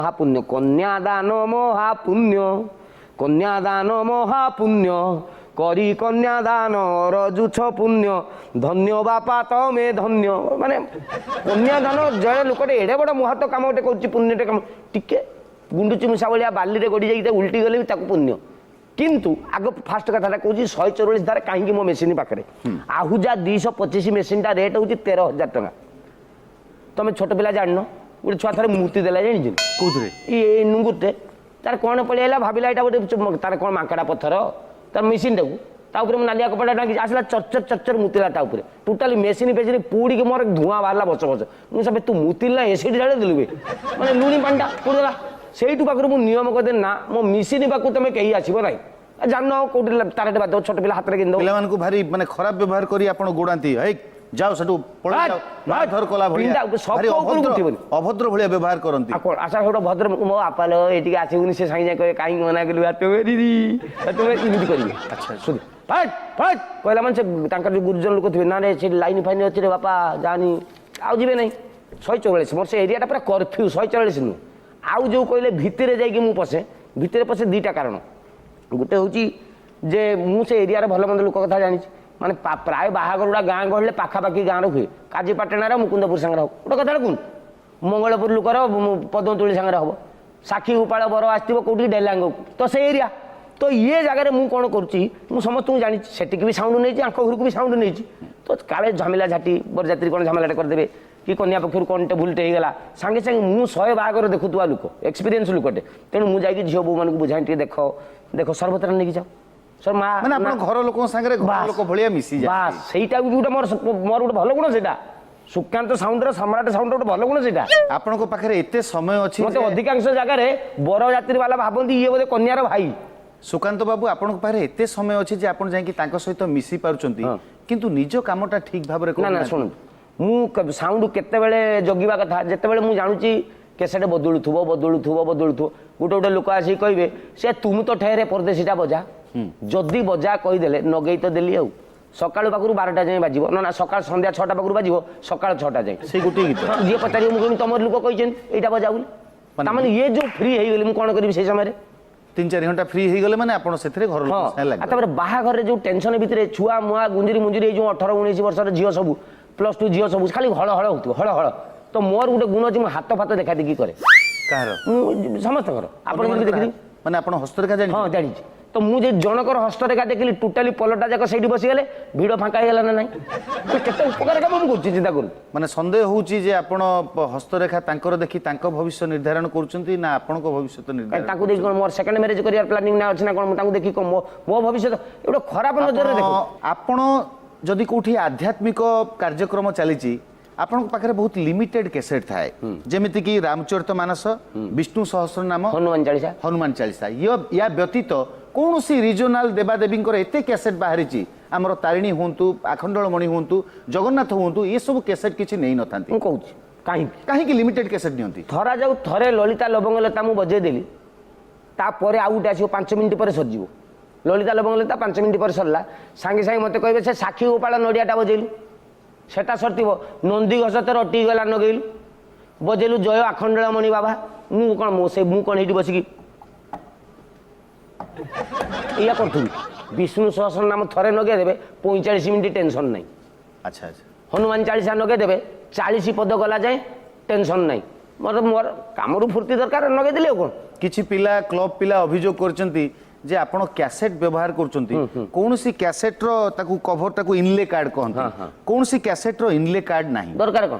महापुण्य कन्यादान महापुण्य कन्यादान महापुण्य करी कन्यादान रजुछ पुण्य धन्य बापा तमे धन्य माने कन्यादान जय लोकटे एडे बड़ महत्व काम गोटे कर पुण्यटे काम टिके गुंडुची मुसा भाया बाली गड़ी जाइए उल्टी गले भी पुण्य किंतु आग फास्ट कथा कहूँ 144 धारा कहीं मो मेसीन पाखे आहूजा 225 मेसीन रेट हूँ 13,000 टका तुम छोट पिला जान गोटे छुआ थे मूर्ति देला जानी कौन ये नुंगुरटे तार कौन पलैला भाविला यहाँ गोटे तार कौन मांकड़ा पत्थर तार मेसीन टाक ताऊपर नालिया कपड़ा टाँगी आसला चरचर चरचर मुतिला ताऊपर टोटाली मेसीन फेसीन पोड़ी के मोर धुआं बाहर बस बस मुझे तू मुतिला एसिड ढाड़ी देलु मैंने लुणी पांडा पोड़देला से पाखर मुझे नियम करदे ना मो मेसीन पाक तुम कहीं आसब ना जान कौटी तारटे बाद छोट पिला हाथ में किन पिलाମାନଙ୍କୁ ଭାରି ମାନେ ଖରାପ ବ୍ୟବହାର କରି ଆପଣ ଗୋଡାନ୍ତି ହେଇ ଯାଅ ସେଠୁ ପଳେଇ ଯାଅ ମାଧର କଲା ଭଳିଆ ଅଭଦ୍ର ଭଳିଆ ବ୍ୟବହାର କରନ୍ତି ଆଶା ଗୋଟେ ଭଦ୍ର ମୋ ବାପାଲୋ ଏଠିକି ଆସିବୁନି ସେ ସାଙ୍ଗେ କହେ କାହିଁକି ମନା କଲୁ ଦିଦି ତୁମେ ଏମିତି କରିବେ ଆଚ୍ଛା ଶୁଣି କହିଲା ମାନେ ସେ ତାଙ୍କର ଯୋଉ ଗୁରୁଜନ ଲୋକ ଥିବେ ନା ରେ ସେ ଲାଇନ ଫାଇନ ଅଛି ରେ ବାପା ଯାଆନି ଆଉ ଯିବେ ନାହିଁ 144 ମୋର ସେ ଏରିଆଟା ପୁରା କର୍ଫ୍ୟୁ 144 ନୁହଁ ଆଉ ଯୋଉ କହିଲେ ଭିତରେ ଯାଇକି ମୁଁ ପଶେ ଭିତରେ ପଶେ ଦୁଇଟା କାରଣ गोटे हूँ जे मु से एरिया भल मंद लोक कथा जानी माने प्राय बाहागर गुड़ा गाँ गहले पाखापाखि गाँव हुए काजीपाटणार मुकुंदपुर सांगे गोटे कथा कहूँ मंगलपुर लुकर पद्मतुली सांगे हम साक्षी गोपाल बर आसो कौटी डेलांग तो से एरिया तो ये जगह मुझे कौन करुँची समस्त जानी सेटिक भी साउंड नहीं आंख घर को भी साउंड नहीं तो काले झमेला झाटी बरजात्री कौन झमेलाटे करदे कि कन्या पक्षर कौन टे भूलटे होगा सांगे सांगे मुझे 100 बाहागर देखुवा लोक एक्सपीरियंस लोकटे तेणु मुझे झील बो मानक बुझाई देख देख सर्वत्र नहीं जाओ सर माँ माने अपन घर लोक संगे घर लोक भलिया मिसी जा बास सेटा भी गोटे मोर गोटे भल गुण सेटा सुकांत साउंड सम्राट साउंड गोटे भल गुण सेटा आपन को पाखरे एते समय अछि मते अधिकांश जगह रे बरजात्री वाला भाबंती ये बोले कन्यार भाई सुकांत बाबू आपन को पाखरे एते समय अछि जे आपन जाई कि तांको सहित मिसी पारुचंती किंतु निज कामटा ठीक भाबरे ना ना सुन मु साउंड केते बेले जगिबा कथा जते बेले मु जानुची केसेट बदलुथुबो गोटे गोटे लोक आसी कहे से तुम तो ठेरे परदेशीटा बजा जदि बजा कहीदेले नगई तो देली आउ सकाल पाखु 12टा जाए बाजिब ना ना सकाल संध्या 6टा पाखु बाजिब सकाल 6टा जाए से गोटे गीत जी पचारि मुझे तुम लोक कही यहाँ बजा बोली तार ये जो फ्री हो गली कौन करी से समय 3-4 घंटा फ्री हो गले माने आपन सेथरे घर लोक तापर बाहाघर जो टेंशन भितर छुआ मुआ गुंजिरी मुंजिरी जो 18-19 वर्षर झील सब +2 झील सब खाली हल हल होती हल हल तो मोर गोटे गुण अच्छी हाथ फात देखा देखी करे समस्त आप देखी माने आपन हस्तरेखा जानि हां जानि तो मुझे जनकर हस्तरेखा देखली टोटाली पलटा जाक सही बसीगले भिड़ फाँका होगा ना ना केते उपकार काम कर चिंता करूँ माने संदेह होउची जे आपन हस्तरेखा तांकर देखि तांको भविष्य निर्धारण करूचंती ना आपन को भविष्य निर्धारण तांको देखि मोर सेकंड मैरिज करियर प्लानिंग ना अछि ना कोन तांको देखि मो भविष्य एडो खराब नजर रे देखो आपन जदि कोठी आध्यात्मिक कार्यक्रम चलीची आपन पाखरे बहुत लिमिटेड कैसेट थाए जेमिति कि रामचरितमानस विष्णु सहस्रनाम हनुमान चालीसा या व्यतीत कौन सी रिजनाल देवादेवी एते कैसेट बाहरी आमर तारिणी हूँ आखंडलमणि हूँ जगन्नाथ हूँ ये सब कैसेट किसी नहीं न था कहीं लिमिटेड कैसेट नियंती थरा जाऊ थरे ललिता लवंगलता मु बजेदेली तापर आउ गोटे आसो 5 मिनिट पर सरजिवो ललिता लवंगलता 5 मिनिट पर सरला सांगे सांगे मते कहबे से साक्षी गोपाल नडियाटा बजेलु सेटा सरतीब नंदी घस तो अटकी गला नगेलु बजेलु जय आखंडलमणि बाबा मु कौन ये बसिकी या करूँ विष्णु सहस्र नाम थरे नगे देवे 45 मिनिट टेंशन नहीं अच्छा अच्छा हनुमान चालीसा नगे देवे 40 पद गला जाए टेंशन नहीं मतलब मोर कामरू फुर्ती दरकार नगे दिले कौन किछि पिला क्लब पिला अभियोग करचंती जे आपण कैसेट व्यवहार करचंती कौन सी कैसेट रो ताकू कवर ताकू इनले कार्ड कहन कौन सी कैसेट रो इनले कार्ड नहीं दरकार कौन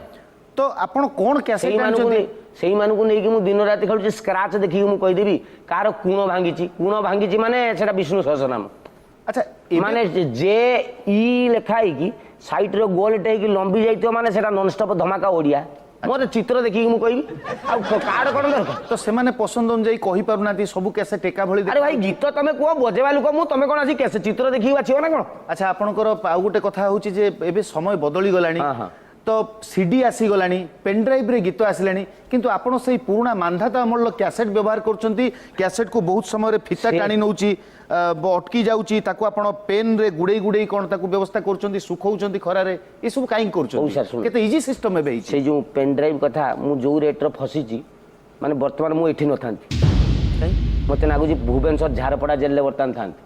तो आपण कौन कैसेट आनचंती सेही मानकु नहीं कि मु दिन रात खेलुची स्क्रैच देखि मु कहि देबी कार कुण भांगीची माने सेटा विष्णु सहस्रनाम अच्छा माने जे ई लिखाई कि साइट रो गोल टे कि लंबी जाइतो माने सेटा नॉन स्टॉप धमाका ओडिया मोर चित्र देखि मु कहि आ कार्ड कोन दरकार तो से माने पसंद अनुଯାয়ী कहि पारुनाती सब कैसेट टेका भली अरे भाई गीत तमे को बजेवा लोक मु तमे कोन आसी कैसेट चित्र देखि बाछियो ना कोन अच्छा आपनकर आ गुटे कथा होउची जे एबे समय बदली गलानी तो सीडी आसी गलानी पेन ड्राइव रे गीत आसिलानी किंतु आपण से पुराना मानधाता अमल कैसेट व्यवहार करचंती कैसेट को बहुत समय रे फिता टाणी नउची अटकी जाउची ताको आपण पेन रे गुडे गुडे कोन ताको व्यवस्था करचंती सुखौचंती खरा रे ए सब काई करचंती केते इजी सिस्टम एबे से जो पेन ड्राइव कथा मु जो रेट रो फसीची ମାନେ ବର୍ତ୍ତମାନ ମୁଁ ଏଠି ନଥାନ୍ତି। କାଇଁ ମୋତେ ଲାଗୁଛି ଭୁବନେଶ୍ୱର ଝାରପଡ଼ା ଜେଲରେ ବର୍ତ୍ତମାନ ଥାନ୍ତି।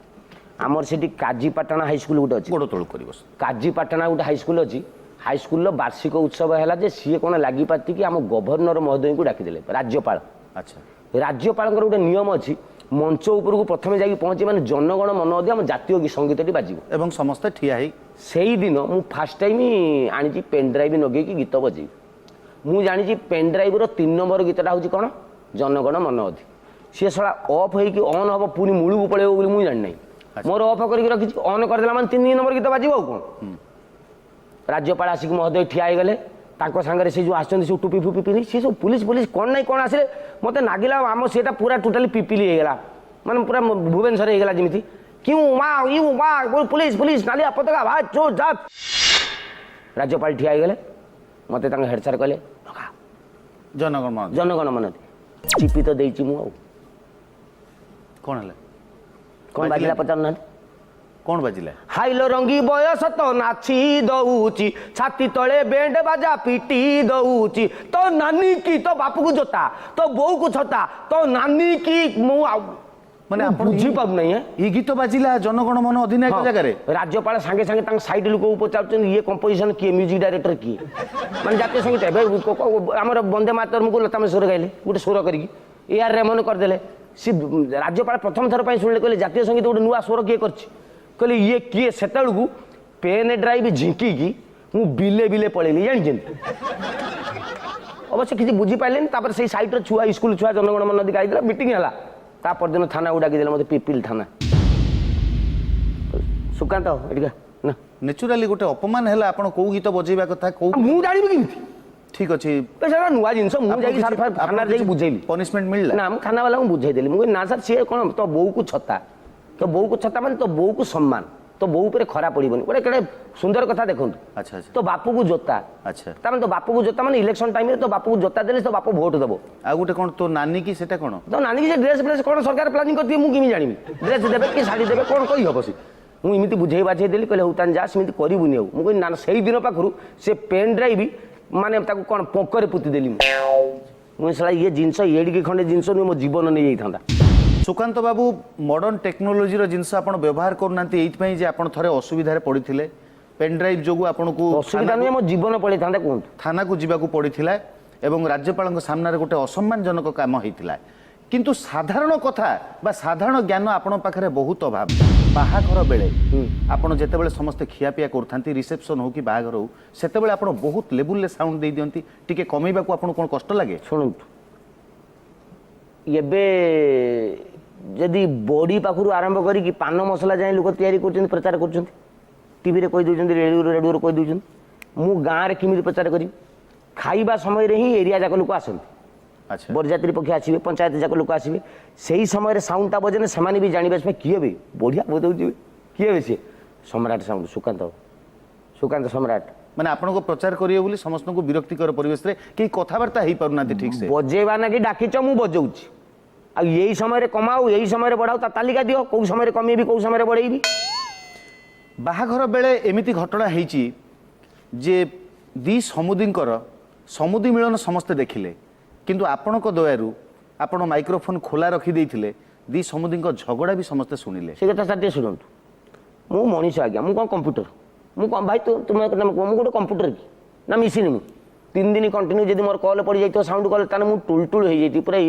ଆମର ସେଠି କାଜିପାଟଣା ହାଇସ୍କୁଲ ଗୋଟେ ଅଛି। ଗୋଡ଼ ତଳୁ କରିବ କାଜିପାଟଣା ଗୋଟେ ହାଇସ୍କୁଲ ଅଛି। ହାଇସ୍କୁଲର ବାର୍ଷିକ ଉତ୍ସବ ହେଲା ଯେ ସିଏ କ'ଣ ଲାଗିପାରିକି ଆମ ଗଭର୍ଣ୍ଣର ମହୋଦୟଙ୍କୁ ଡାକିଦେଲେ, ରାଜ୍ୟପାଳ। ଆଚ୍ଛା ରାଜ୍ୟପାଳଙ୍କର ଗୋଟେ ନିୟମ ଅଛି, ମଞ୍ଚ ଉପରକୁ ପ୍ରଥମେ ଯାଇକି ପହଞ୍ଚି ମାନେ ଜନଗଣ ମନ ଅଧି ଆମ ଜାତୀୟ ସଙ୍ଗୀତଟି ବାଜିବ। ଏବଂ ସମସ୍ତେ ଠିଆ ହେଇ ସେଇଦିନ ମୁଁ ଫାର୍ଷ୍ଟ ଟାଇମ୍ ଆଣିଛି ପେନ୍ ଡ୍ରାଇଭ୍ ଲଗେଇକି ଗୀତ ବଜେଇବି। ମୁଁ ଜାଣିଛି ପେନ୍ ଡ୍ରାଇଭ୍ର 3 ନମ୍ବର ଗୀତଟା ହେଉଛି କ'ଣ, ଜନଗଣ ମନ ଅଧି। ସିଏ ଶଳା ଅଫ୍ ହେଇକି ଅନ୍ ହେବ ପୁଣି ମୂଳକୁ ପଳେଇବ ବୋଲି ମୁଁ ଜାଣିନାହିଁ। ମୋର ଅଫ୍ କରିକି ରଖିଛି, ଅନ୍ କରିଦେଲା ମାନେ 3 ନମ୍ବର ଗୀତ ବାଜିବ ଆଉ କ'ଣ। ରାଜ୍ୟପାଳ ଆସିକି ମହୋଦୟ ଠିଆ ହେଇଗଲେ, ତାଙ୍କ ସାଙ୍ଗରେ ସେ ଯେଉଁ ଆସିଛନ୍ତି ସବୁ ଟୁପି ଫୁପି ପିନ୍ଧି ସେ ସବୁ ପୁଲିସ କ'ଣ ନାହିଁ କ'ଣ ଆସିଲେ, ମୋତେ ଲାଗିଲା ଆମ ସେଟା ପୁରା ଟୋଟାଲି ପିପିଲି ହେଇଗଲା, ମାନେ ପୁରା ଭୁବନେଶ୍ୱର ହେଇଗଲା ଯେମିତି କ୍ୟୁ ମା ୟୁ ମା ପୁଲିସ ନାଲିଆ ପତାକା ଭାଇ ଚୋ ଜାତ। ରାଜ୍ୟପାଳ ଠିଆ ହେଇଗଲେ, ମୋତେ ତାଙ୍କ ହେଡ୍ ସାର୍ କହିଲେ ଜନଗଣ ମନ ଚିପି ତ ଦେଇଛି ମୁଁ ଆଉ କ'ଣ ହେଲା କ'ଣ ବାଜିଲା ପଚାରୁନାହାନ୍ତି। କ'ଣ ବାଜିଲା? ହାଇଲୋ ରଙ୍ଗୀ ବୟସ ତ ନାଚି ଦଉଛି, ଛାତି ତଳେ ବେଣ୍ଡ ବାଜା ପିଟି ଦଉଛି, ତୋ ନାନୀ କି ତୋ ବାପକୁ ଜୋତା, ତୋ ବୋଉକୁ ଛତା, ତୋ ନାନୀ କି ମୁଁ ଆଉ ମାନେ ଆପଣ ବୁଝିପାରୁନାହିଁ। ଏଇ ଗୀତ ବାଜିଲା ଜନଗଣ ମନ ଅଧିନାୟକ ଜାଗାରେ। ରାଜ୍ୟପାଳ ସାଙ୍ଗେ ସାଙ୍ଗେ ତାଙ୍କ ସାଇଡ୍ ଲୋକଙ୍କୁ ପଚାରୁଛନ୍ତି ଇଏ କମ୍ପୋଜିସନ୍ କିଏ, ମ୍ୟୁଜିକ୍ ଡାଇରେକ୍ଟର କିଏ, ମାନେ ଜାତୀୟ ସଙ୍ଗୀତ। ଏବେ ଆମର ବନ୍ଦେ ମାତରମକୁ ଲତା ମଙ୍ଗେଶକର ଗାଇଲେ ଗୋଟେ ସ୍ୱର କରିକି, AR ରେହମାନ କରିଦେଲେ। ସେ ରାଜ୍ୟପାଳ ପ୍ରଥମ ଥର ପାଇଁ ଶୁଣିଲେ, କହିଲେ ଜାତୀୟ ସଙ୍ଗୀତ ଗୋଟେ ନୂଆ ସ୍ୱର କିଏ କରିଛି, କହିଲେ ଇଏ କିଏ। ସେତେବେଳକୁ ପେନ୍ ଡ୍ରାଇଭ୍ ଝିଙ୍କିକି ମୁଁ ବିଲେ ପଳେଇଲି ଜାଣିଛନ୍ତି। ଅବଶ୍ୟ କିଛି ବୁଝିପାରିଲେନି। ତାପରେ ସେଇ ସାଇଟ୍ର ଛୁଆ, ସ୍କୁଲ ଛୁଆ ଜନଗଣ ମନ ଅଧି ଗାଇଦେଲା, ମିଟିଂ ହେଲା। ତା ପରଦିନ ଥାନାକୁ ଡାକିଦେଲେ ମୋତେ, ପିପିଲ ଥାନା। ସୁକାନ୍ତ ଏଠିକା ନା ନ୍ୟାଚୁରାଲି ଗୋଟେ ଅପମାନ ହେଲା। ଆପଣ କୋଉ ଗୀତ ବଜେଇବା କଥା କୋଉ ମୁଁ ଜାଣିବି କେମିତି? ଠିକ ଅଛି, ସେଟା ନୂଆ ଜିନିଷ। ମୁଁ ଯାଇକି ଥାନାରେ ଯାଇକି ବୁଝେଇଲି। ପନିଶମେଣ୍ଟ ମିଳିଲା ନା, ମୁଁ ଥାନାବାଲାଙ୍କୁ ବୁଝେଇଦେଲି। ମୁଁ କହିଲି ନା ସାର୍, ସିଏ କ'ଣ ତୋ ବୋଉକୁ ଛତା, ତୋ ବୋଉକୁ ଛତା ମାନେ ତୋ ବୋଉକୁ ସମ୍ମାନ, ତୋ ବୋଉ ଉପରେ ଖରା ପଡ଼ିବନି। ଗୋଟେ କେଡ଼େ ସୁନ୍ଦର କଥା ଦେଖନ୍ତୁ। ଆଚ୍ଛା ଆଚ୍ଛା ତୋ ବାପୁକୁ ଜୋତା, ଆଚ୍ଛା ତାମାନେ ତୋ ବାପୁକୁ ଜୋତା ମାନେ ଇଲେକ୍ସନ ଟାଇମରେ ତୋ ବାପୁକୁ ଜୋତା ଦେଲେ ତୋ ବାପ ଭୋଟ ଦେବ। ଆଉ ଗୋଟେ କ'ଣ ତୋ ନାନୀ କି ସେଟା କ'ଣ? ତ ନାନୀ କି ସେ ଡ୍ରେସ୍ ଫ୍ରେସ୍ କ'ଣ ସରକାର ପ୍ଲାନିଂ କରିଥିବେ ମୁଁ କେମିତି ଜାଣିବି? ଡ୍ରେସ୍ ଦେବେ କି ଶାଢ଼ୀ ଦେବେ କ'ଣ କହିହେବ ସେ? ମୁଁ ଏମିତି ବୁଝେଇ ବାଝେଇ ଦେଲି, କହିଲେ ହଉ ତାହେଲେ ଯା, ସେମିତି କରିବୁନି ଆଉ। ମୁଁ କହିଲି ନା, ସେଇ ଦିନ ପାଖରୁ ସେ ପେନ୍ ଡ୍ରାଇଭ୍ ମାନେ ତାକୁ କ'ଣ ପଙ୍କରେ ପୋତି ଦେଲି। ମୁଁ ଶଳା ଇଏ ଜିନିଷ ଏଡ଼ିକି ଖଣ୍ଡେ ଜିନିଷ ନୁହେଁ, ମୋ ଜୀବନ ନେଇଯାଇଥାନ୍ତା। ସୁକାନ୍ତ ବାବୁ, ମଡର୍ଣ୍ଣ ଟେକ୍ନୋଲୋଜିର ଜିନିଷ ଆପଣ ବ୍ୟବହାର କରୁନାହାନ୍ତି ଏଇଥିପାଇଁ ଯେ ଆପଣ ଥରେ ଅସୁବିଧାରେ ପଡ଼ିଥିଲେ। ପେନ୍ ଡ୍ରାଇଭ୍ ଯୋଗୁଁ ଆପଣଙ୍କୁ ଅସୁବିଧା ନୁହେଁ, ମୋ ଜୀବନ ପଳେଇଥାନ୍ତା କୁହନ୍ତୁ। ଥାନାକୁ ଯିବାକୁ ପଡ଼ିଥିଲା ଏବଂ ରାଜ୍ୟପାଳଙ୍କ ସାମ୍ନାରେ ଗୋଟେ ଅସମ୍ମାନଜନକ କାମ ହେଇଥିଲା। କିନ୍ତୁ ସାଧାରଣ କଥା ବା ସାଧାରଣ ଜ୍ଞାନ ଆପଣଙ୍କ ପାଖରେ ବହୁତ ଅଭାବ। ବାହାଘର ବେଳେ ଆପଣ ଯେତେବେଳେ ସମସ୍ତେ ଖିଆପିଆ କରୁଥାନ୍ତି, ରିସେପସନ୍ ହଉ କି ବାହାଘର ହଉ, ସେତେବେଳେ ଆପଣ ବହୁତ ଲେବୁଲରେ ସାଉଣ୍ଡ ଦେଇଦିଅନ୍ତି। ଟିକେ କମେଇବାକୁ ଆପଣଙ୍କୁ କ'ଣ କଷ୍ଟ ଲାଗେ? ଶୁଣନ୍ତୁ, ଏବେ ଯଦି ବଡ଼ି ପାଖରୁ ଆରମ୍ଭ କରିକି ପାନ ମସଲା ଯାଏଁ ଲୋକ ତିଆରି କରୁଛନ୍ତି, ପ୍ରଚାର କରୁଛନ୍ତି, ଟିଭିରେ କହିଦେଉଛନ୍ତି, ରେଡ଼ିଓରେ କହିଦେଉଛନ୍ତି। ମୁଁ ଗାଁରେ କେମିତି ପ୍ରଚାର କରିବି? ଖାଇବା ସମୟରେ ହିଁ ଏରିଆ ଯାକ ଲୋକ ଆସନ୍ତି, ଆଚ୍ଛା ବରଯାତ୍ରୀ ପକ୍ଷୀ ଆସିବେ, ପଞ୍ଚାୟତ ଯାକ ଲୋକ ଆସିବେ। ସେଇ ସମୟରେ ସାଉଣ୍ଡଟା ବଜେନେ ସେମାନେ ବି ଜାଣିବେ କିଏ ବେ, ବଢ଼ିଆ ବଜାଉଛି, କିଏ ବେ ସିଏ? ସମ୍ରାଟ ସାଉଣ୍ଡ, ସୁକାନ୍ତ ସମ୍ରାଟ। ମାନେ ଆପଣଙ୍କୁ ପ୍ରଚାର କରିବେ ବୋଲି ସମସ୍ତଙ୍କୁ ବିରକ୍ତିକର ପରିବେଶରେ କେହି କଥାବାର୍ତ୍ତା ହେଇପାରୁନାହାନ୍ତି ଠିକ୍ ସେ। ବଜେଇବା ନାକି ଡାକିଛ, ମୁଁ ବଜଉଛି। ଆଉ ଏଇ ସମୟରେ କମାଉ, ଏଇ ସମୟରେ ବଢ଼ାଉ, ତା ତାଲିକା ଦିଅ, କେଉଁ ସମୟରେ କମେଇବି, କେଉଁ ସମୟରେ ବଢ଼େଇବି। ବାହାଘର ବେଳେ ଏମିତି ଘଟଣା ହେଇଛି ଯେ ଦି ସମୁଦୀଙ୍କର ସମୁଦୀ ମିଳନ ସମସ୍ତେ ଦେଖିଲେ, କିନ୍ତୁ ଆପଣଙ୍କ ଦୟାରୁ ଆପଣ ମାଇକ୍ରୋଫୋନ୍ ଖୋଲା ରଖିଦେଇଥିଲେ, ଦି ସମୁଦୀଙ୍କ ଝଗଡ଼ା ବି ସମସ୍ତେ ଶୁଣିଲେ। ସେ କଥା ସାର୍ ଟିକେ ଶୁଣନ୍ତୁ। ମୁଁ ମଣିଷ ଆଜ୍ଞା, ମୁଁ କ'ଣ କମ୍ପ୍ୟୁଟର? ମୁଁ କ'ଣ ଭାଇ ତୁମେ କୁହ, ମୁଁ ଗୋଟେ କମ୍ପ୍ୟୁଟର କି ନା ମିଶିନି? ମୁଁ 3 ଦିନ କଣ୍ଟିନ୍ୟୁ ଯଦି ମୋର କଲ୍ ପଡ଼ିଯାଇଥିବ ସାଉଣ୍ଡ କଲ୍, ତାହେଲେ ମୁଁ ଟୁଳଟୁଳ ହେଇଯାଇଥିବି ପୁରା,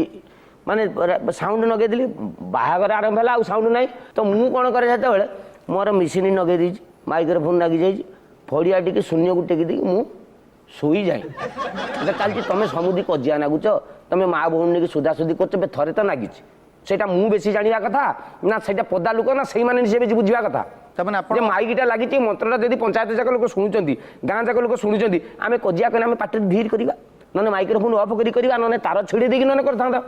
ମାନେ ସାଉଣ୍ଡ ଲଗେଇଦେଲି। ବାହାଘର ଆରମ୍ଭ ହେଲା ଆଉ ସାଉଣ୍ଡ ନାହିଁ, ତ ମୁଁ କ'ଣ କରେ ସେତେବେଳେ ମୋର ମେସିନ୍ ଲଗେଇ ଦେଇଛି, ମାଇକ୍ରୋଫୋନ୍ ଲାଗିଯାଇଛି, ଫଡ଼ିଆ ଟିକେ ଶୂନ୍ୟକୁ ଟେକି ଦେଇକି ମୁଁ ଶୋଇଯାଏ। এটা ଚାଲିଛି, ତମେ ସମୁଦି କଜିଆ ନାଗୁଛ, ତମେ ମା ଭଉଣୀ ନେଇକି ସୁଧାସୁଧି କରୁଛ, ଥରେ ତ ନାଗିଛି। ସେଇଟା ମୁଁ ବେଶୀ ଜାଣିବା କଥା ନା ସେଇଟା ପଦା ଲୋକ ନା ସେଇମାନେ ସେ ବେଶୀ ବୁଝିବା କଥା? ତାମାନେ ଆପଣ ଯେ ମାଇକିଟା ଲାଗିଛି, ମନ୍ତ୍ରଟା ଯଦି ପଞ୍ଚାୟତ ଯାକ ଲୋକ ଶୁଣୁଛନ୍ତି, ଗାଁ ଯାକ ଲୋକ ଶୁଣୁଛନ୍ତି, ଆମେ କଜିଆ କଲେ ଆମେ ପାଟିରେ ଧୀର କରିବା, ନହେଲେ ମାଇକ୍ରୋଫୋନ୍ ଅଫ୍ କରି କରିବା, ନହେଲେ ତାର ଛିଡ଼ି ଦେଇକି ନହେଲେ କରିଥାନ୍ତା।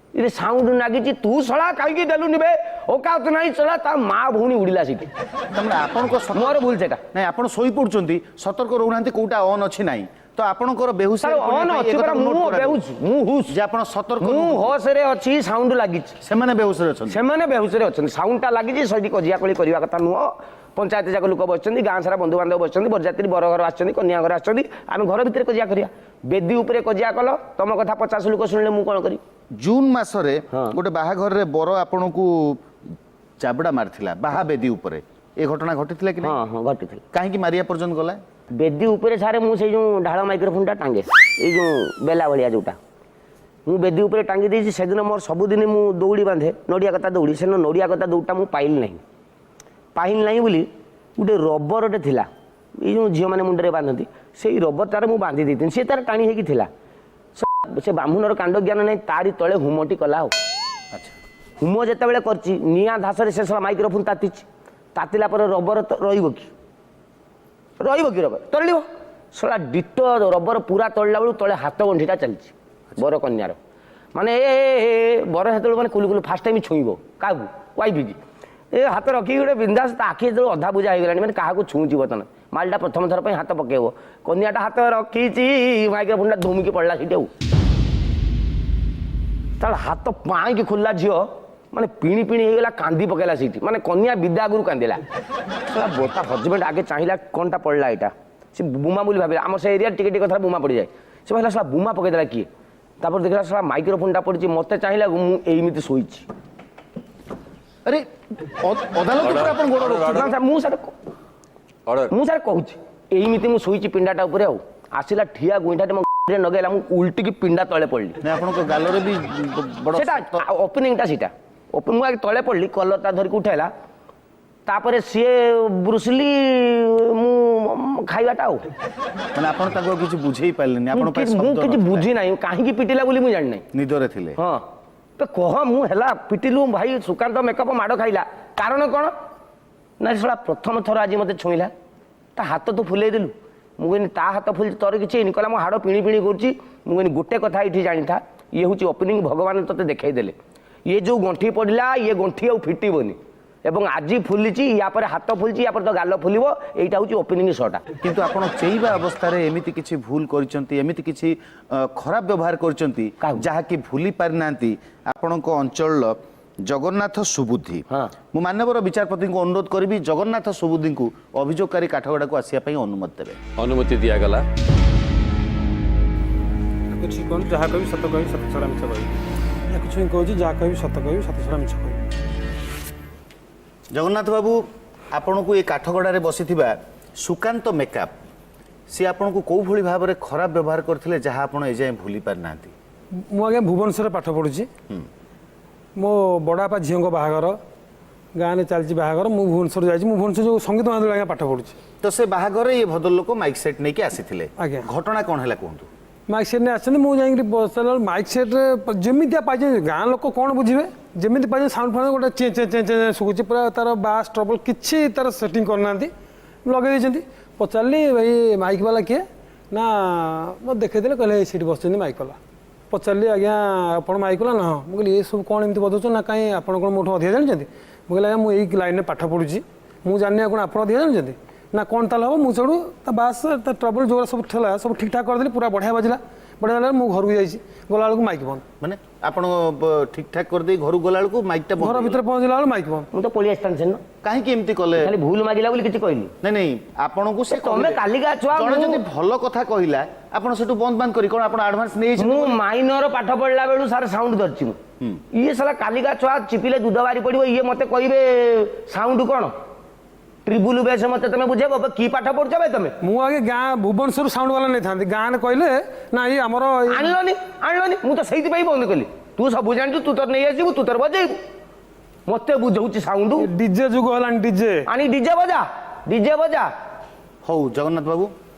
ఇది ସାଉଣ୍ଡ ନାଗିଛି, ତୁ ଶଳା କାହିଁକି ଦେଲୁନି ବେ, ଓକାତ ନାହିଁ ଶଳା, ତା ମା ଭଉଣୀ ଉଡ଼ିଲା ସେଠି। ତାମାନେ ଆପଣଙ୍କ ମୋର ଭୁଲ ସେଟା। ନାଇଁ, ଆପଣ ଶୋଇପଡ଼ୁଛନ୍ତି, ସତର୍କ ରହୁନାହାନ୍ତି କୋଉଟା ଅନ୍ ଅଛି ନାହିଁ, ତ तो ଆପଣଙ୍କର ବେହୁସ ସାର୍ ଅନ୍ ଅଛି ପରା ମୁଁ ବେହୁସ ମୁଁ ହୁସ୍ ଯେ ଆପଣ ସତର୍କ ମୁଁ ହୋସରେ ଅଛି ସାଉଣ୍ଡ ଲାଗିଛି ସେମାନେ ବେହୁସରେ ଅଛନ୍ତି ସେମାନେ ବେହୁସରେ ଅଛନ୍ତି ସାଉଣ୍ଡଟା ଲାଗିଛି ସେଇଠି କଜିଆ କଳି କରିବା କଥା ନୁହଁ ପଞ୍ଚାୟତ ଯାକ ଲୋକ ବସିଛନ୍ତି ଗାଁ ସାରା ବନ୍ଧୁବାନ୍ଧବ ବସିଛନ୍ତି ବରଯାତ୍ରୀ ବର ଘର ଆସିଛନ୍ତି କନ୍ୟା ଘର ଆସିଛନ୍ତି ଆମେ ଘର ଭିତରେ କଜିଆ କରିବା ବେଦୀ ଉପରେ କଜିଆ କଲ ତମ କଥା 50 ଲୋକ ଶୁଣିଲେ ମୁଁ କ'ଣ କରିବି ଜୁନ୍ ମାସରେ ହଁ। ଗୋଟେ ବାହାଘରରେ ବର ଆପଣଙ୍କୁ ଚାବଡ଼ା ମାରିଥିଲା ବାହା ବେଦୀ ଉପରେ ଏ ଘଟଣା ଘଟିଥିଲା କି ହଁ ନାହିଁ ହଁ ଘଟିଥିଲା କାହିଁକି ମାରିବା ପର୍ଯ୍ୟନ୍ତ ଗଲା ବେଦୀ ଉପରେ ସାରେ ମୁଁ ସେଇ ଯେଉଁ ଢାଳ ମାଇକ୍ରୋଫୋନ୍ଟା ଟାଙ୍ଗେ ଏଇ ଯେଉଁ ବେଲା ଭଳିଆ ଯେଉଁଟା ମୁଁ ବେଦୀ ଉପରେ ଟାଙ୍ଗି ଦେଇଛି ସେଦିନ ମୋର ସବୁଦିନ ମୁଁ ଦୌଡ଼ି ବାନ୍ଧେ ନଡ଼ିଆ କତା ଦୌଡ଼ି ସେଦିନ ନଡ଼ିଆ କତା ଦୌଡ଼ିଟା ମୁଁ ପାଇଲି ନାହିଁ ବୋଲି ଗୋଟେ ରବରଟେ ଥିଲା ଏଇ ଯେଉଁ ଝିଅମାନେ ମୁଣ୍ଡରେ ବାନ୍ଧନ୍ତି ସେଇ ରବରଟାରେ ମୁଁ ବାନ୍ଧି ଦେଇଥିଲି ସେ ତାର ଟାଣି ହେଇକି ଥିଲା ସେ ବ୍ରାହ୍ମଣର କାଣ୍ଡ ଜ୍ଞାନ ନାହିଁ ତାରି ତଳେ ହୁମଟି କଲା ଆଉ ଆଚ୍ଛା ହୁମ ଯେତେବେଳେ କରିଛି ନିଆଁ ଧାସରେ ସେ ସଲା ମାଇକ୍ରୋଫୋନ୍ ତାତିଛି ତାତିଲା ପରେ ରବର ରହିବ କି ରବର ତଳିବ ସଲା ଡିଟୋ ରବର ପୁରା ତଳିଲା ବେଳକୁ ତଳେ ହାତ ଗଣ୍ଠିଟା ଚାଲିଛି ବର କନ୍ୟାର ମାନେ ବର ସେତେବେଳେ ମାନେ କୁଲୁ କୁଲୁ ଫାର୍ଷ୍ଟ ଟାଇମ୍ ଛୁଇଁବ କାହାକୁ ୱାଇଫିକି ଏ ହାତ ରଖିକି ଗୋଟେ ବିନ୍ଦାସ ତା ଆଖି ଯେତେବେଳେ ଅଧା ବୁଝା ହେଇଗଲାଣି ମାନେ କାହାକୁ ଛୁଉଁଛି ବର୍ତ୍ତମାନ ମାଲଟା ପ୍ରଥମ ଥର ପାଇଁ ହାତ ପକେଇବ କନ୍ୟାଟା ହାତ ରଖିଛି ମାଇକ୍ରୋଫୋନ୍ଟା ଧୁମିକି ପଡ଼ିଲା ସେଠି ଆଉ ତାର ହାତ ପାଇଁକି ଖୋଲିଲା ଝିଅ ମାନେ ପିଣି ହେଇଗଲା କାନ୍ଦି ପକେଇଲା ସେଇଠି ମାନେ କନ୍ୟା ବିଦା ଆଗରୁ କାନ୍ଦିଲା ତା ହଜବେଣ୍ଡ ଆଗେ ଚାହିଁଲା କ'ଣଟା ପଡ଼ିଲା ଏଇଟା ସେ ବୁମା ବୋଲି ଭାବିଲା ଆମର ସେ ଏରିଆରେ ଟିକେ କଥା ବୁମା ପଡ଼ିଯାଏ ସେ ଭାବିଲା ସେଟା ବୁମା ପକେଇଦେଲା କିଏ ତାପରେ ଦେଖିଲା ସେଟା ମାଇକ୍ରୋଫୋନ୍ଟା ପଡ଼ିଛି ମୋତେ ଚାହିଁଲା ମୁଁ ଏଇମିତି ଶୋଇଛି ଆରେ ଅଦାଲତ ଉପରେ ଆପଣ ଗୋଡ଼ ରଖୁଛନ୍ତି ମୁଁ ସାର୍ କହୁଛି ଏଇମିତି ମୁଁ ଶୋଇଛି ପିଣ୍ଡାଟା ଉପରେ ଆଉ ଆସିଲା ଠିଆ ଗୁଇଁଠାଟେ ମୋ ନଗେଇଲା ମୁଁ ଉଲ୍ଟିକି ପିଣ୍ଡା ତଳେ ପଡ଼ିଲି ନା ଆପଣଙ୍କ ଗାଲରେ ବି ବଡ଼ ସେଟା ଓପନିଂଟା ସେଇଟା ମୁଁ ଆଗେ ତଳେ ପଡ଼ିଲି କଲରଟା ଧରିକି ଉଠାଇଲା ତାପରେ ସିଏ ବ୍ରୁସିଲି ମୁଁ ଖାଇବାଟା ଆଉ ମାନେ ଆପଣ ତାଙ୍କୁ କିଛି ବୁଝେଇ ପାରିଲେନି ଆପଣ ମୁଁ କିଛି ବୁଝି ନାହିଁ କାହିଁକି ପିଟିଲା ବୋଲି ମୁଁ ଜାଣିନାହିଁ ନିଦରେ ଥିଲେ ହଁ କହ ମୁଁ ହେଲା ପିଟିଲୁ ଭାଇ ସୁକାନ୍ତ ମେକଅପ୍ ମାଡ଼ ଖାଇଲା କାରଣ କ'ଣ ନା ସେଟା ପ୍ରଥମ ଥର ଆଜି ମୋତେ ଛୁଇଁଲା ତା ହାତ ତୁ ଫୁଲେଇ ଦେଲୁ ମୁଁ କହିନି ତା ହାତ ଫୁଲି ତୋର କିଛି ହେଇନି କହିଲା ମୋ ହାଡ଼ ପିଣି କରୁଛି ମୁଁ କହିନି ଗୋଟେ କଥା ଏଇଠି ଜାଣିଥା ଇଏ ହେଉଛି ଓପନିଂ ଭଗବାନ ତୋତେ ଦେଖାଇ ଦେଲେ ଇଏ ଯେଉଁ ଗଣ୍ଠି ପଡ଼ିଲା ଇଏ ଗଣ୍ଠି ଆଉ ଫିଟିବନି ଏବଂ ଆଜି ଫୁଲିଛି ୟା ପରେ ହାତ ଫୁଲିଛି ୟା ପରେ ତ ଗାଲ ଫୁଲିବ ଏଇଟା ହେଉଛି ଓପନିଂ ଶଟା କିନ୍ତୁ ଆପଣ ଚେଇବା ଅବସ୍ଥାରେ ଏମିତି କିଛି ଭୁଲ କରିଛନ୍ତି ଏମିତି କିଛି ଖରାପ ବ୍ୟବହାର କରିଛନ୍ତି ଯାହାକି ଭୁଲି ପାରିନାହାନ୍ତି ଆପଣଙ୍କ ଅଞ୍ଚଳର ଜଗନ୍ନାଥ ସୁବୁଦ୍ଧି ମୁଁ ମାନ୍ୟବର ବିଚାରପତିଙ୍କୁ ଅନୁରୋଧ କରିବି ଜଗନ୍ନାଥ ସୁବୁଦ୍ଧିଙ୍କୁ ଅଭିଯୋଗକାରୀ କାଠଗଡ଼ାକୁ ଆସିବା ପାଇଁ ଅନୁମତି ଦେବେ ଅନୁମତି ଦିଆଗଲା କିଛି କହୁଛି ଯାହା କହିବି ସତ କହିବି ସତ ଛଡ଼ା ମିଛ କହିବି କିଛି କହୁଛି ଯାହା କହିବି ସତ କହିବି ସତ ଛଡ଼ା ମିଛ କହିବି ଜଗନ୍ନାଥ ବାବୁ ଆପଣଙ୍କୁ ଏ କାଠଗଡ଼ାରେ ବସିଥିବା ସୁକାନ୍ତ ମେକଅପ୍ ସେ ଆପଣଙ୍କୁ କେଉଁଭଳି ଭାବରେ ଖରାପ ବ୍ୟବହାର କରିଥିଲେ ଯାହା ଆପଣ ଏଯାଏଁ ଭୁଲି ପାରିନାହାନ୍ତି ମୁଁ ଆଜ୍ଞା ଭୁବନେଶ୍ୱରରେ ପାଠ ପଢ଼ୁଛି ମୋ ବଡ଼ବାପା ଝିଅଙ୍କ ବାହାଘର ଗାଁରେ ଚାଲିଛି ବାହାଘର ମୁଁ ଭୁବନେଶ୍ୱର ଯାଇଛି ମୁଁ ଭୁବନେଶ୍ୱର ଯେଉଁ ସଙ୍ଗୀତ ମହାଦେବ ଆଜ୍ଞା ପାଠ ପଢ଼ୁଛି ତ ସେ ବାହାଘରରେ ଏ ଭଦ୍ରଲୋକ ମାଇକ୍ ସେଟ୍ ନେଇକି ଆସିଥିଲେ ଆଜ୍ଞା ଘଟଣା କ'ଣ ହେଲା କୁହନ୍ତୁ ମାଇକ୍ ସେଟ୍ ନେଇ ଆସିଛନ୍ତି ମୁଁ ଯାଇକି ବସିଲା ବେଳକୁ ମାଇକ୍ ସେଟ୍ରେ ଯେମିତିଆ ପାଇଛନ୍ତି ଗାଁ ଲୋକ କ'ଣ ବୁଝିବେ ଯେମିତି ପାଇଛନ୍ତି ସାଉଣ୍ଡ ଫାଉଣ୍ଡ ଗୋଟେ ଚେଁ ଶୁଭୁଛି ପୁରା ତାର ବାସ୍ ଟ୍ରବଲ୍ କିଛି ତାର ସେଟିଂ କରିନାହାନ୍ତି ଲଗେଇ ଦେଇଛନ୍ତି ପଚାରିଲି ଭାଇ ମାଇକ୍ ବାଲା କିଏ ନା ମୋତେ ଦେଖେଇଦେଲେ କହିଲେ ସେଇଠି ବସିଛନ୍ତି ମାଇକ୍ ବାଲା ପଚାରିଲି ଆଜ୍ଞା ଆପଣ ମାଇକ୍ ବାଲା ନା ହଁ ମୁଁ କହିଲି ଏସବୁ କ'ଣ ଏମିତି ବଦଉଛ ନା କାହିଁ ଆପଣ କ'ଣ ମୋଠୁ ଅଧିକା ଜାଣିଛନ୍ତି ମୁଁ କହିଲି ଆଜ୍ଞା ମୁଁ ଏଇ ଲାଇନ୍ରେ ପାଠ ପଢ଼ୁଛି ମୁଁ ଜାଣିନି ଆପଣ ଅଧିକା ଜାଣିଛନ୍ତି ନା କ'ଣ ତାହେଲେ ହେବ ମୁଁ ସେଠୁ ତା ବାସ୍ ତା ଟ୍ରବଲ୍ ଯୋଉରା ସବୁ ଥିଲା ସବୁ ଠିକ୍ଠାକ୍ କରିଦେଲି ପୁରା ବଢ଼ିଆ ବାଜିଲା ମୁଁ ଘରକୁ ଯାଇଛି ଗଲାବେଳକୁ ମାଇକ୍ ବନ୍ଦ ମାନେ ଆପଣ ଠିକ୍ଠାକ୍ କରିଦେଇ ଘରକୁ ଗଲାବେଳକୁ ମାଇକ୍ଟା ଘର ଭିତରେ ପହଞ୍ଚିଲା ବେଳକୁ ମାଇକ୍ ବନ୍ଦ ମୁଁ ତ ପଳେଇ ଆସିଥାନ୍ତି ସେଦିନ କାହିଁକି ଏମିତି କଲେ ଖାଲି ଭୁଲ ମାଗିଲା ବୋଲି କିଛି କହିଲି ନାଇଁ ଆପଣଙ୍କୁ ସେ ତମେ କାଲିକା ଛୁଆ ଜଣେ ଯଦି ଭଲ କଥା କହିଲା ଆପଣ ସେଠୁ ବନ୍ଦ କରି କ'ଣ ଆପଣ ଆଡଭାନ୍ସ ନେଇଛନ୍ତି ମୁଁ ମାଇନର ପାଠ ପଢିଲା ବେଳୁ ସାର୍ ସାଉଣ୍ଡ ଧରିଛି ମୁଁ ଇଏ ସାରା କାଲିକା ଛୁଆ ଚିପିଲେ ଦୁଧ ବାହାରି ପଡିବ ଇଏ ମତେ କହିବେ ସାଉଣ୍ଡ କ'ଣ ଟ୍ରିବୁଲ ବେଶ ମତେ ତମେ ବୁଝେଇବ କି ପାଠ ପଢୁଛ ଭାଇ ତମେ ମୁଁ ଆଗେ ଗାଁ ଭୁବନେଶ୍ୱର ସାଉଣ୍ଡ ବାଲା ନେଇଥାନ୍ତି ଗାଁରେ କହିଲେ ନା ଏଇ ଆମର ଆଣିଲନି ମୁଁ ତ ସେଇଥିପାଇଁ ବନ୍ଦ କଲି ତୁ ସବୁ ଜାଣିଛୁ ତୁ ତୋର ନେଇ ଆସିବୁ ତୁ ତୋର ବଜେଇବୁ ମତେ ବୁଝଉଛି ସାଉଣ୍ଡ ଡିଜେ ଯୁଗ ହେଲାଣି ଡିଜେ ଆଣି ଡିଜେ ବଜା ହଉ ଜଗନ୍ନାଥ ବାବୁ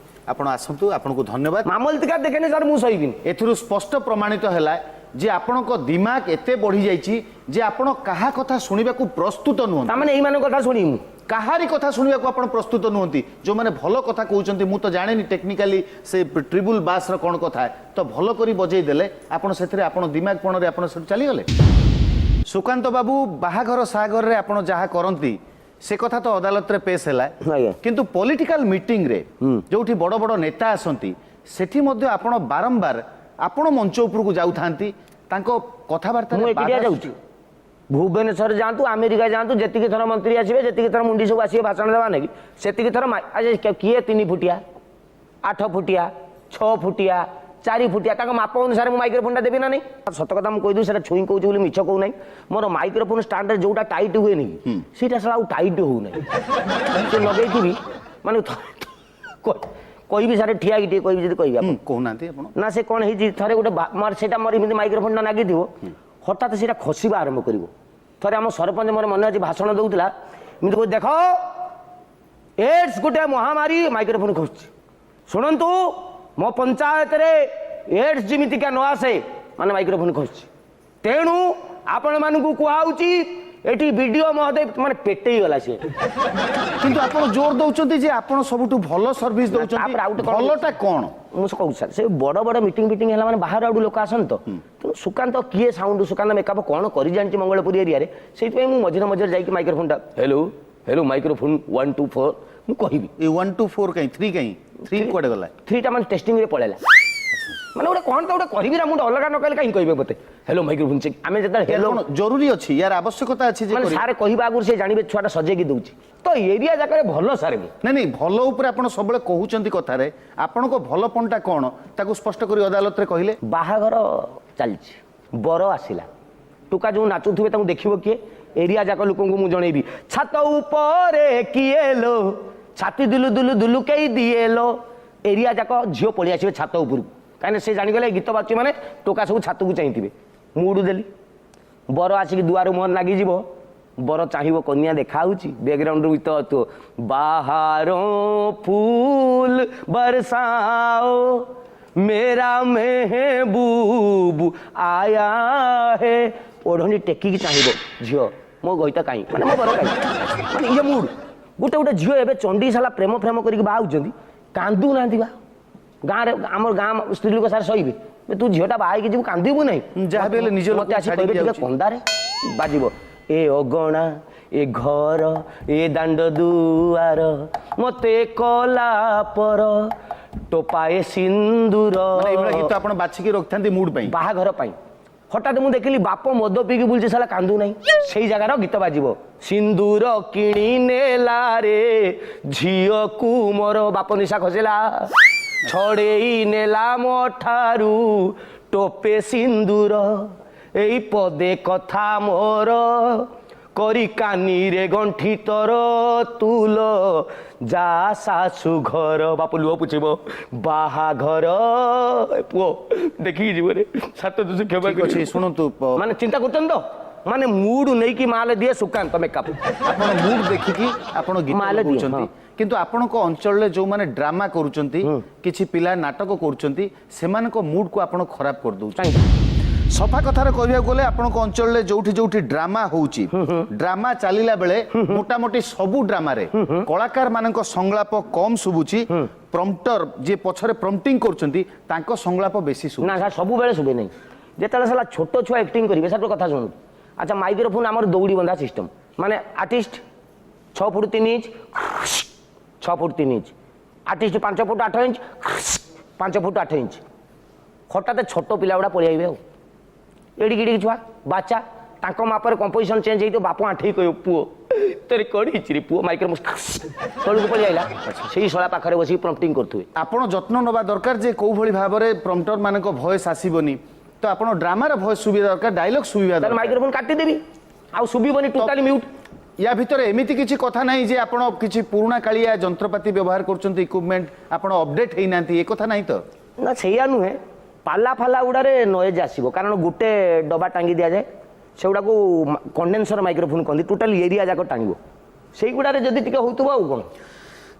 ଆପଣ ଆସନ୍ତୁ ଆପଣଙ୍କୁ ଧନ୍ୟବାଦ ମାମଲତିକା ଦେଖେନି ସାର୍ ମୁଁ ସହିବିନି ଏଥିରୁ ସ୍ପଷ୍ଟ ପ୍ରମାଣିତ ହେଲା ଯେ ଆପଣଙ୍କ ଦିମାଗ ଏତେ ବଢି ଯାଇଛି ଯେ ଆପଣ କାହା କଥା ଶୁଣିବାକୁ ପ୍ରସ୍ତୁତ ନୁହନ୍ତି ତାମାନେ ଏଇମାନଙ୍କ କଥା ଶୁଣିବୁ କାହାରି କଥା ଶୁଣିବାକୁ ଆପଣ ପ୍ରସ୍ତୁତ ନୁହନ୍ତି ଯେଉଁମାନେ ଭଲ କଥା କହୁଛନ୍ତି ମୁଁ ତ ଜାଣିନି ଟେକ୍ନିକାଲି ସେ ଟ୍ରିବୁଲ ବାସ୍ର କ'ଣ କଥା ତ ଭଲ କରି ବଜେଇ ଦେଲେ ଆପଣ ସେଥିରେ ଆପଣ ଦିମାଗ ପଣରେ ଆପଣ ସେଠୁ ଚାଲିଗଲେ ସୁକାନ୍ତ ବାବୁ ବାହାଘର ସାହାଘରରେ ଆପଣ ଯାହା କରନ୍ତି ସେ କଥା ତ ଅଦାଲତରେ ପେଶ ହେଲା କିନ୍ତୁ ପଲିଟିକାଲ ମିଟିଂରେ ଯୋଉଠି ବଡ଼ ବଡ଼ ନେତା ଆସନ୍ତି ସେଠି ମଧ୍ୟ ଆପଣ ବାରମ୍ବାର ଆପଣ ମଞ୍ଚ ଉପରକୁ ଯାଉଥାନ୍ତି ତାଙ୍କ କଥାବାର୍ତ୍ତା ମୁଁ ଏକୁଟିଆ ଯାଉଛି ଭୁବନେଶ୍ୱର ଯାଆନ୍ତୁ ଆମେରିକା ଯାଆନ୍ତୁ ଯେତିକି ଥର ମନ୍ତ୍ରୀ ଆସିବେ ଯେତିକି ଥର ମୁଣ୍ଡି ସବୁ ଆସିବେ ଭାଷଣ ଦେବା ନାକି ସେତିକି ଥର କିଏ 3 ଫୁଟିଆ 8 ଫୁଟିଆ 6 ଫୁଟିଆ 4 ଫୁଟିଆ ତାଙ୍କ ମାପ ଅନୁସାରେ ମୁଁ ମାଇକ୍ରୋଫୋନଟା ଦେବି ନା ନାହିଁ ସତ କଥା ମୁଁ କହିଦେବି ସେଟା ଛୁଇଁ କହୁଛି ବୋଲି ମିଛ କହୁ ନାହିଁ ମୋର ମାଇକ୍ରୋଫୋନ ଷ୍ଟାଣ୍ଡରେ ଯୋଉଟା ଟାଇଟ୍ ହୁଏନି କି ସେଇଟା ସେଟା ଆଉ ଟାଇଟ୍ ହଉନାହିଁ ସେ ଲଗେଇଥିବି ମାନେ କହିବି ସାର୍ ଠିଆ ହେଇକି ଟିକେ କହିବି ଯଦି କହିବି ଆପଣ କହୁନାହାନ୍ତି ଆପଣ ନା ସେ କ'ଣ ହେଇଛି ଥରେ ଗୋଟେ ସେଇଟା ମୋର ଏମିତି ମାଇକ୍ରୋଫୋନଟା ଲାଗିଥିବ ହଠାତ୍ ସେଇଟା ଖସିବା ଆରମ୍ଭ କରିବ ଥରେ ଆମ ସରପଞ୍ଚ ମୋର ମନେ ଅଛି ଭାଷଣ ଦେଉଥିଲା ଏମିତି କହୁଛି ଦେଖ ଏଡ୍ସ ଗୋଟେ ମହାମାରୀ ମାଇକ୍ରୋଫୋନ ଖସୁଛି ଶୁଣନ୍ତୁ ମୋ ପଞ୍ଚାୟତରେ ଏଡ୍ସ ଯେମିତିକା ନ ଆସେ ମାନେ ମାଇକ୍ରୋଫୋନ ଖସୁଛି ତେଣୁ ଆପଣମାନଙ୍କୁ କୁହାହେଉଛି ଏଠି ବିଡିଓ ମହୋଦୟ ମାନେ ପେଟେଇ ଗଲା ସିଏ କିନ୍ତୁ ଆପଣ ଜୋର ଦଉଛନ୍ତି ଯେ ଆପଣ ସବୁଠୁ ଭଲ ସର୍ଭିସ ଦଉଛନ୍ତି ଭଲଟା କ'ଣ ମୁଁ କହୁଛି ସାର୍ ସେ ବଡ଼ ବଡ଼ ମିଟିଂ ହେଲା ମାନେ ବାହାର ଆଡ଼ୁ ଲୋକ ଆସନ୍ତି ତ ତେଣୁ ସୁକାନ୍ତ କିଏ ସାଉଣ୍ଡ ସୁକାନ୍ତ ମେକଅପ୍ କ'ଣ କରି ଜାଣିଛି ମଙ୍ଗଳପୁର ଏରିଆରେ ସେଇଥିପାଇଁ ମୁଁ ମଝିରେ ଯାଇକି ମାଇକ୍ରୋଫୋନଟା ହେଲୋ ମାଇକ୍ରୋଫୋନ 1 2 4 ମୁଁ କହିବି ଏ 1 2 4 କାଇଁ 3 କାଇଁ 3 କୁଆଡ଼େ ଗଲା 3ଟା ମାନେ ଟେଷ୍ଟିଂରେ ପଳେଇଲା ମାନେ ଗୋଟେ କ'ଣ ତ ଗୋଟେ କହିବି ନା ମୁଁ ଅଲଗା ନ କହିଲେ କାହିଁ କହିବେ ମୋତେ ହେଲୋ ମାଇକ୍ରୋଫୋନ ଚେକ୍ ଆମେ ଯେତେବେଳେ ହେଲୋ ଜରୁରୀ ଅଛି ୟାର ଆବଶ୍ୟକତା ଅଛି ଯେ ସାର୍ କହିବା ଆଗରୁ ସେ ଜାଣିବେ ଛୁଆଟା ସଜେଇକି ଦେଉଛି ତ ଏରିଆ ଯାକରେ ଭଲ ସାର୍ ମୁଁ ନାଇଁ ଭଲ ଉପରେ ଆପଣ ସବୁବେଳେ କହୁଛନ୍ତି କଥାରେ ଆପଣଙ୍କ ଭଲପଣଟା କ'ଣ ତାକୁ ସ୍ପଷ୍ଟ କରି ଅଦାଲତରେ କହିଲେ ବାହାଘର ଚାଲିଛି ବର ଆସିଲା ଟୁକା ଯେଉଁ ନାଚୁଥିବେ ତାଙ୍କୁ ଦେଖିବ କିଏ ଏରିଆ ଯାକ ଲୋକଙ୍କୁ ମୁଁ ଜଣେଇବି ଛାତ ଉପରେ କିଏ ଲୋ ଛାତି ଦୁଲୁ କେଇ ଦିଏ ଲୋ ଏରିଆ ଯାକ ଝିଅ ପଳେଇ ଆସିବେ ଛାତ ଉପରକୁ କାହିଁକିନା ସେ ଜାଣିଗଲେ ଗୀତ ବାଜୁଛି ମାନେ ଟୋକା ସବୁ ଛାତକୁ ଚାହିଁଥିବେ ମୁଁ ଉଡ଼ୁଦେଲି ବର ଆସିକି ଦୁଆର ମୁହଁରେ ଲାଗିଯିବ ବର ଚାହିଁବ କନ୍ୟା ଦେଖାଉଛି ବ୍ୟାକଗ୍ରାଉଣ୍ଡରୁ ଗୀତ ଆସୁଥିବ ବାହାର ଫୁଲ ବରସାଓ मेरा मेहबूब आया है ओढ़नी टेकिकी चाहिए झील मो गईत कहीं माने मो बर कहीं माने ये मूड गोटे गोटे झील एवं चंडी साला प्रेम प्रेम करके बाहर कांदू ना गाँव आम गाँ स्त्री लोक सार सही तू झीलटा बाहर जीव कांदू ना मत आस कंदारे बाजिब ए अगणा ए घर ए दांड दुआर मते कला पर टोपाए सिंदूर गीत आप बाछिकी रखी मुड बाहाघर हठात मुझे देखिली बाप मद पीकी बुलছে साला कांदू नहीं से जगार गीत बाजिब सिंदूर किणी नेला रे झील को मोर बाप निशा खसिला छड़ेई नेला मो ठारू टोपे सिंदूर एई पदे कथा मोर करी कानी रे गंठी तोर तुल जा सासु घर बापू लुह पुछब बाहाघर पुओ देखिए जीवन सात तुझे क्षमा कर शुणु माने चिंता करछन तो माने मूड नहीं कि माले दिए सुकांत मेकअप आपण मूड देखिकी आपण गीत गाउछंती किंतु आपण को अंचल रे जो माने ड्रामा करूछंती किछि पिला नाटक करूछंती सेमान को मूड को आपण खराब कर दउ सफा कथार कहया गले आपण अंचल जो ड्रामा होउची ड्रामा चलीला बेले मोटामोटी सबू ड्रामा रे कलाकार मानक संलाप कम शुभुची प्रम्प्टर जे पछरे प्रम्प्टिंग करछंती तांको संलाप बेसी शुभु ना सबु बेले शुभे नहीं जेतले साला छोट छुआ एक्टिंग करिवे सार कथा सुन अच्छा माइक्रोफोन हमर दौड़ी बंधा सिस्टम माने artist 6 foot 3 inch 6 foot 3 inch artist 5 foot 8 inch 5 foot 8 inch हठात छोट पिला गुड़ा पळि आइबे एड़ी गिड़ी छुआ बाचा तांको मापर कंपोजिशन चेंज हेतो बाप आठे कहो पुओ तेरे कड़ी चिरी पुओ माइक्रोफोन तळु पळि आइला सेही सळा पाखरे बसी प्रम्प्टिंग करथुए आपण जत्न नबा दरकार जे को भली भाबरे प्रम्प्टर मानक वॉइस आसीबनी तो आपण ड्रामा रे वॉइस सुविधा दरकार डायलॉग सुविधा दरकार माइक्रोफोन काटी देबी आ सुबीबनी टोटली म्यूट या भितर एमिति किछि कथा नाही जे आपण किछि पुराना कालिया यंत्रपाति व्यवहार करचंती इक्विपमेंट आपण अपडेट हेई नांती ए कथा नाही तो ना सेया नुहे पाला फाला गुड़ारे नॉइज आसो कारण गोटे डबा टांगी दि जाए से गुड़ा को कंडेनसर माइक्रोफोन कहते टोटाल एरिया जाक टांग से गुड़ारे जदि टिके होतबो आ कोन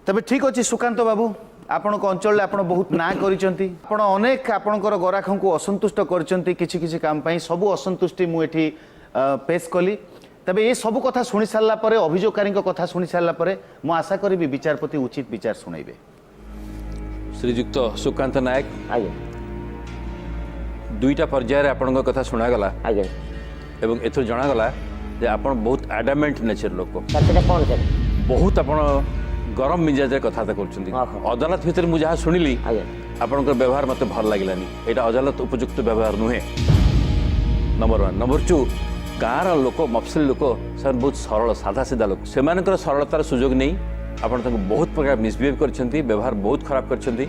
तबे ठीक अछि सुकांत बाबू आपण अंचल आपण बहुत ना करिसंती आपण अनेक आपणकर गराखं को असंतुष्ट करिसंती किछि किछि काम पई सबु असंतुष्टि मु एठी पेश कली तबे ये सब कथा सुनि सारला परे अभियोगकारी कथा सुनि सारला परे मु आशा करिबि विचारपति उचित विचार सुनाइबे श्रीजुक्त सुकांत नायक आगे दुईटा पर्यायर आपण कथा शुणागला आगे एवं एथर जणागला जे आपण बहुत एडामेंट नेचर लोक सेटा कोन से बहुत आपण गरम मिजाज कथबार्ता कर हाँ। अदालत भितर मुझे जहाँ शुणिली आज्ञा आपणकर व्यवहार मत भल लगिलानी यहाँ अदालत उपयुक्त व्यवहार नुहे नंबर 1 नंबर 2 गाँव लोक मफसिल लोक से बहुत सरल साधा सीधा लोक से सरलतार सुजोग नहीं आप बहुत प्रकार मिसबिहेव कर व्यवहार बहुत खराब कर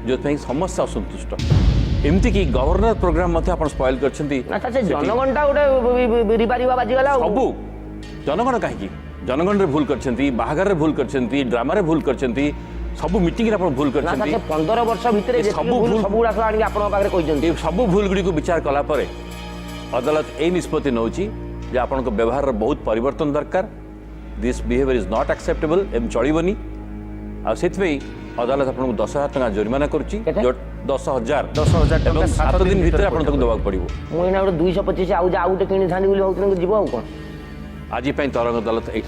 जो समस्त असंतुष्ट एमती कि गवर्नर प्रोग्राम स्पॉइल कर अच्छा से जनगणटा गोटे रिबारिवा बाजीगला सबू जनगण कहीं जनगण रे भूल कर बाहागर भूल कर ड्रामा भूल कर सबू मीटिंग रे भूल कर 15 वर्ष भितर ସବୁ ଭୁଲ- सब गुड़ा आनी आपन पाखे कहते सब भूल गुड़ी को विचार कला परे अदालत ए निष्पत्ति नौची जे आपन व्यवहार बहुत परिवर्तन दरकार this behaviour is not acceptable एम चलबनी अदालत आपको 10,000 टका जुर्माना करुच्ची केते? 10,000 10,000 टका 7 दिन भितर आपन देवाक पड़ो मुझे गोटे 225 आउ गोटे किणी था बोली जीव आउ कौन आज तरंग अदालत ये